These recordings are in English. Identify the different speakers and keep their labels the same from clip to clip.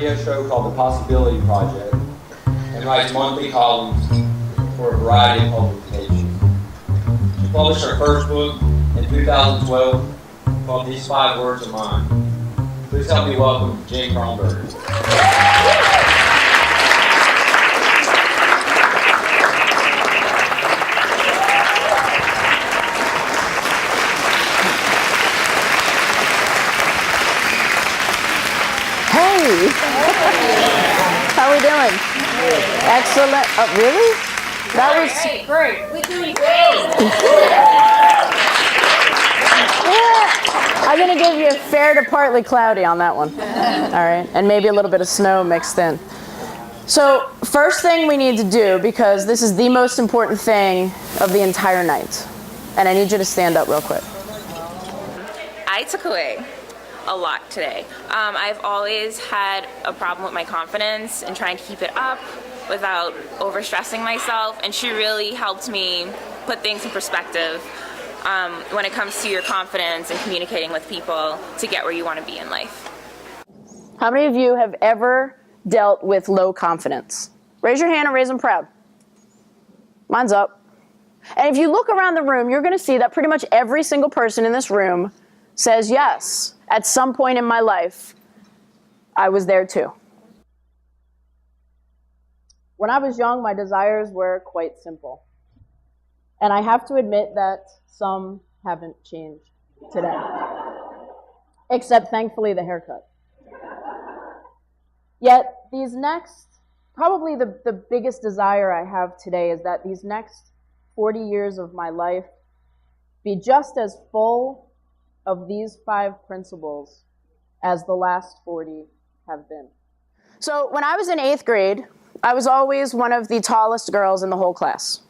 Speaker 1: radio show called The Possibility Project and writes monthly columns for a variety of publications. She published her first book in 2012 called These 5 Words of Mine. Please help me welcome Jen Kronberg.
Speaker 2: Hey! How we doing? Excellent. Oh, really? That was
Speaker 3: Great. We're doing great.
Speaker 2: Yeah. I'm gonna give you fair to partly cloudy on that one. All right, and maybe a little bit of snow mixed in. So first thing we need to do, because this is the most important thing of the entire night, and I need you to stand up real quick.
Speaker 4: I took away a lot today. I've always had a problem with my confidence and trying to keep it up without overstressing myself, and she really helped me put things in perspective when it comes to your confidence and communicating with people to get where you want to be in life.
Speaker 2: How many of you have ever dealt with low confidence? Raise your hand and raise them proud. Mine's up. And if you look around the room, you're going to see that pretty much every single person in this room says, yes, at some point in my life, I was there too. When I was young, my desires were quite simple. And I have to admit that some haven't changed today. Except, thankfully, the haircut. Yet, these next, probably the biggest desire I have today is that these next 40 years of my life be just as full of these 5 principles as the last 40 have been. So when I was in 8th grade, I was always one of the tallest girls in the whole class.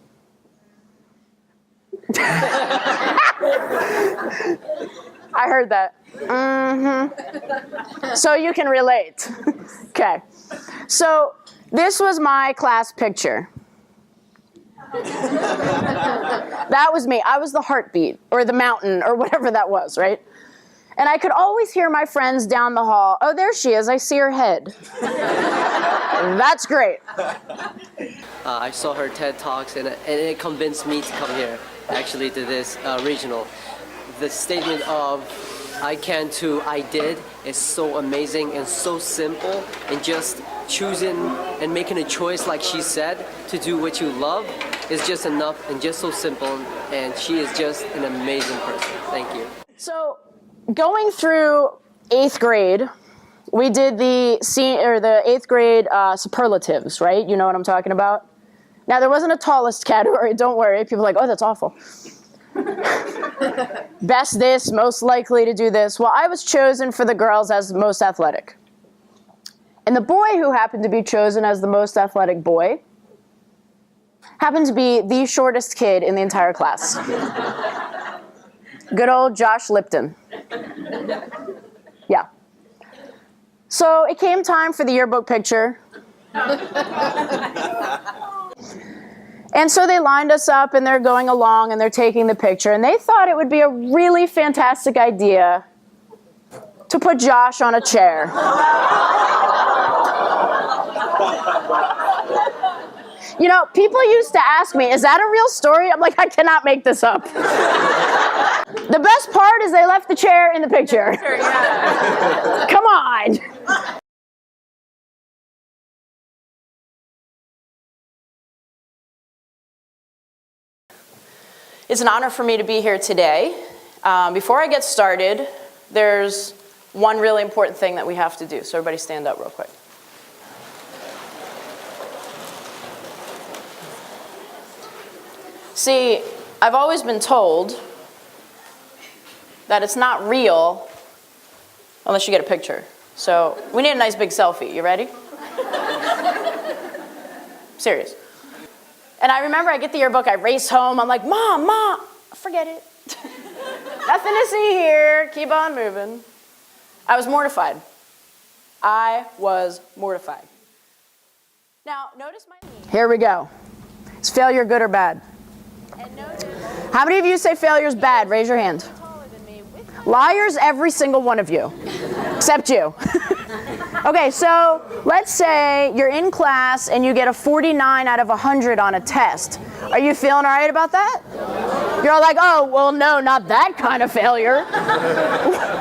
Speaker 2: I heard that. Mm-hmm. So you can relate. Okay. So this was my class picture. That was me. I was the heartbeat, or the mountain, or whatever that was, right? And I could always hear my friends down the hall, oh, there she is, I see her head. That's great.
Speaker 5: I saw her TED Talks, and it convinced me to come here, actually, to this regional. The statement of I can to I did is so amazing and so simple, and just choosing and making a choice, like she said, to do what you love is just enough and just so simple, and she is just an amazing person. Thank you.
Speaker 2: So going through 8th grade, we did the 8th grade superlatives, right? You know what I'm talking about? Now, there wasn't a tallest category, don't worry. People are like, oh, that's awful. Best this, most likely to do this. Well, I was chosen for the girls as most athletic. And the boy who happened to be chosen as the most athletic boy happened to be the shortest kid in the entire class. Good old Josh Lipton. Yeah. So it came time for the yearbook picture. And so they lined us up, and they're going along, and they're taking the picture, and they thought it would be a really fantastic idea to put Josh on a chair. You know, people used to ask me, is that a real story? I'm like, I cannot make this up. The best part is they left the chair in the picture. Come on. It's an honor for me to be here today. Before I get started, there's one really important thing that we have to do. So everybody stand up real quick. See, I've always been told that it's not real unless you get a picture. So we need a nice big selfie. You ready? Serious. And I remember I get the yearbook, I race home, I'm like, Mom, forget it. Nothing to see here, keep on moving. I was mortified. I was mortified. Now, notice my knee. Here we go. Is failure good or bad? And notice, how many of you say failure's bad? Raise your hand. Liars, every single one of you, except you. Okay, so let's say you're in class and you get a 49 out of 100 on a test. Are you feeling all right about that? You're all like, oh, well, no, not that kind of failure.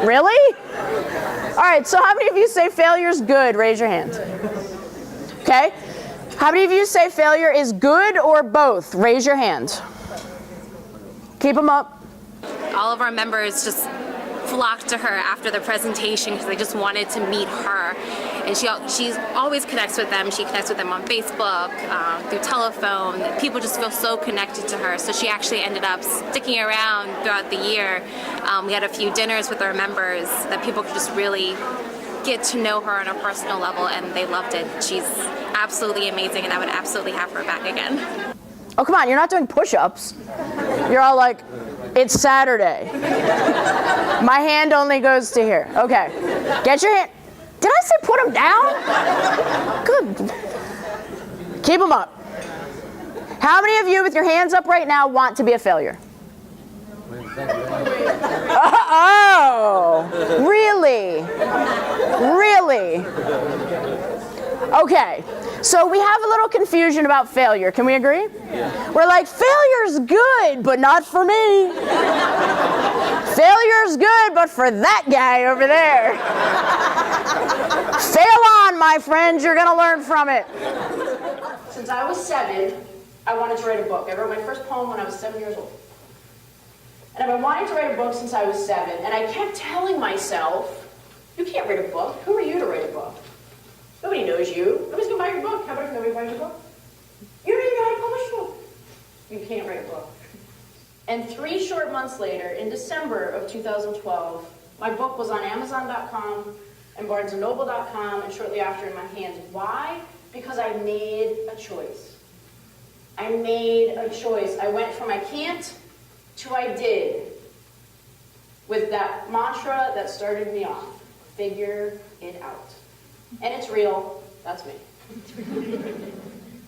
Speaker 2: Really? All right, so how many of you say failure's good? Raise your hand. Okay. How many of you say failure is good or both? Raise your hand. Keep them up.
Speaker 3: All of our members just flocked to her after the presentation because they just wanted to meet her. And she's always connects with them. She connects with them on Facebook, through telephone. People just feel so connected to her. So she actually ended up sticking around throughout the year. We had a few dinners with our members that people could just really get to know her on a personal level, and they loved it. She's absolutely amazing, and I would absolutely have her back again.
Speaker 2: Oh, come on, you're not doing push-ups. You're all like, it's Saturday. My hand only goes to here. Okay, get your hand. Did I say put them down? Good. Keep them up. How many of you with your hands up right now want to be a failure? Oh, really? Really? Okay, so we have a little confusion about failure. Can we agree? Yeah. We're like, failure's good, but not for me. Failure's good, but for that guy over there. Fail on, my friends. You're going to learn from it. Since I was 7, I wanted to write a book. I wrote my first poem when I was 7 years old. And I've been wanting to write a book since I was 7, and I kept telling myself, you can't write a book. Who are you to write a book? Nobody knows you. Nobody's going to buy your book. How about if nobody buys your book? You don't even know how to publish a book. You can't write a book. And 3 short months later, in December of 2012, my book was on Amazon.com and BarnesandNoble.com, and shortly after in my hands. Why? Because I made a choice. I made a choice. I went from I can't to I did, with that mantra that started me off. Figure it out. And it's real. That's me.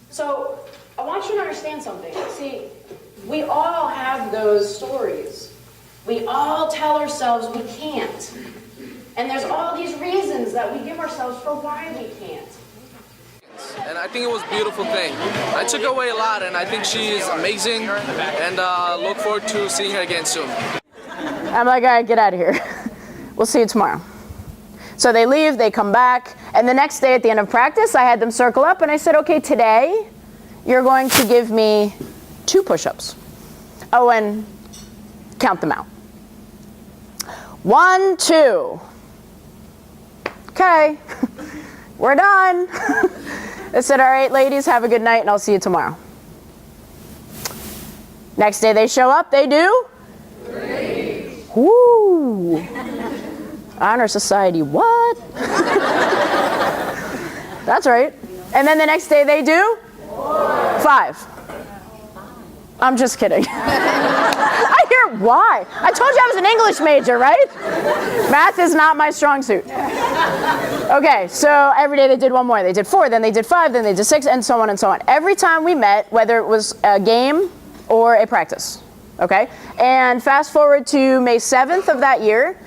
Speaker 2: So I want you to understand something. See, we all have those stories. We all tell ourselves we can't. And there's all these reasons that we give ourselves for why we can't.
Speaker 6: And I think it was a beautiful thing. I took away a lot, and I think she's amazing, and look forward to seeing her again soon.
Speaker 2: I'm like, all right, get out of here. We'll see you tomorrow. So they leave, they come back, and the next day at the end of practice, I had them circle up, and I said, okay, today, you're going to give me 2 push-ups. Oh, and count them out. 1, 2. Okay, we're done. I said, all right, ladies, have a good night, and I'll see you tomorrow. Next day they show up, they do? 3. Woo! Honor Society, what? That's right. And then the next day they do? 5. I'm just kidding. I hear why. I told you I was an English major, right? Math is not my strong suit. Okay, so every day they did 1 more. They did 4, then they did 5, then they did 6, and so on and so on. Every time we met, whether it was a game or a practice, okay? And fast forward to May 7th of that year,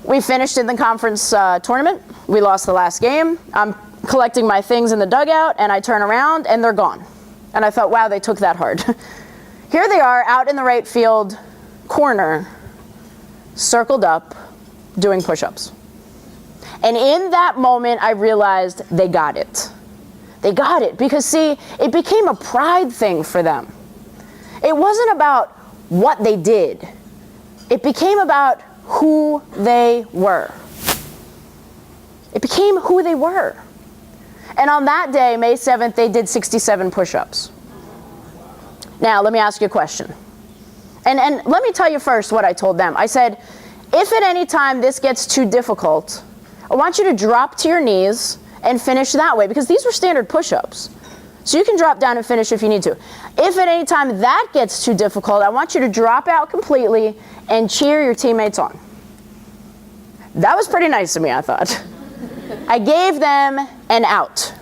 Speaker 2: we finished in the conference tournament. We lost the last game. I'm collecting my things in the dugout, and I turn around, and they're gone. And I thought, wow, they took that hard. Here they are out in the right field corner, circled up, doing push-ups. And in that moment, I realized they got it. They got it because, see, it became a pride thing for them. It wasn't about what they did. It became about who they were. It became who they were. And on that day, May 7th, they did 67 push-ups. Now, let me ask you a question. And let me tell you first what I told them. I said, if at any time this gets too difficult, I want you to drop to your knees and finish that way, because these were standard push-ups. So you can drop down and finish if you need to. If at any time that gets too difficult, I want you to drop out completely and cheer your teammates on. That was pretty nice of me, I thought. I gave them an out.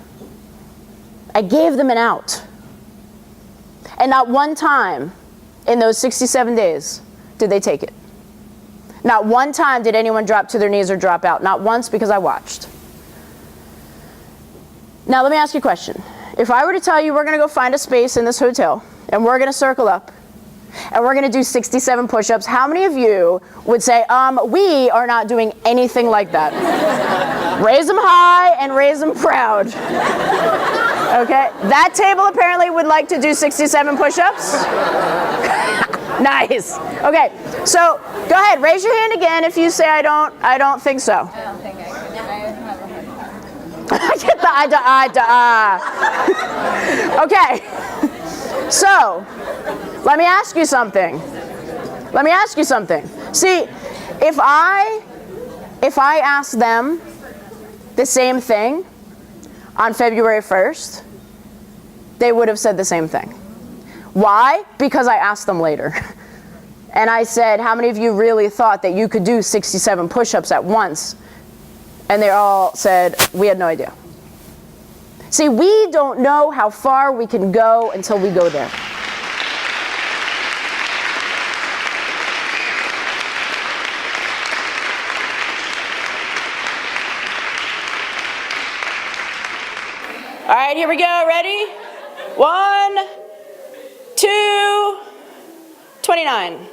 Speaker 2: I gave them an out. And not one time in those 67 days did they take it. Not one time did anyone drop to their knees or drop out. Not once, because I watched. Now let me ask you a question. If I were to tell you we're going to go find a space in this hotel, and we're going to circle up, and we're going to do 67 push-ups, how many of you would say, we are not doing anything like that? Raise them high and raise them proud. Okay, that table apparently would like to do 67 push-ups. Nice. Okay, so go ahead, raise your hand again if you say I don't think so.
Speaker 7: I don't think I have a hard time.
Speaker 2: I get the Okay, so let me ask you something. See, if I ask them the same thing on February 1st, they would have said the same thing. Why? Because I asked them later. And I said, how many of you really thought that you could do 67 push-ups at once? And they all said, we had no idea. See, we don't know how far we can go until we go there. All right, here we go. Ready? 1, 2, 29.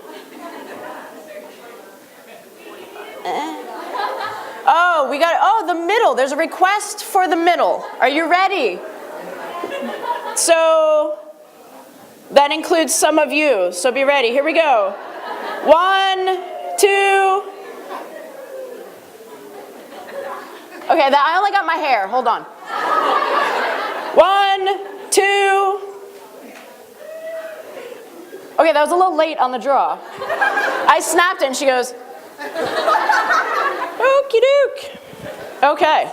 Speaker 2: Oh, we got, the middle. There's a request for the middle. Are you ready? So that includes some of you. So be ready. Here we go. 1, 2. Okay, I only got my hair. Hold on. 1, 2. Okay, that was a little late on the draw. I snapped it and she goes, okie doke. Okay.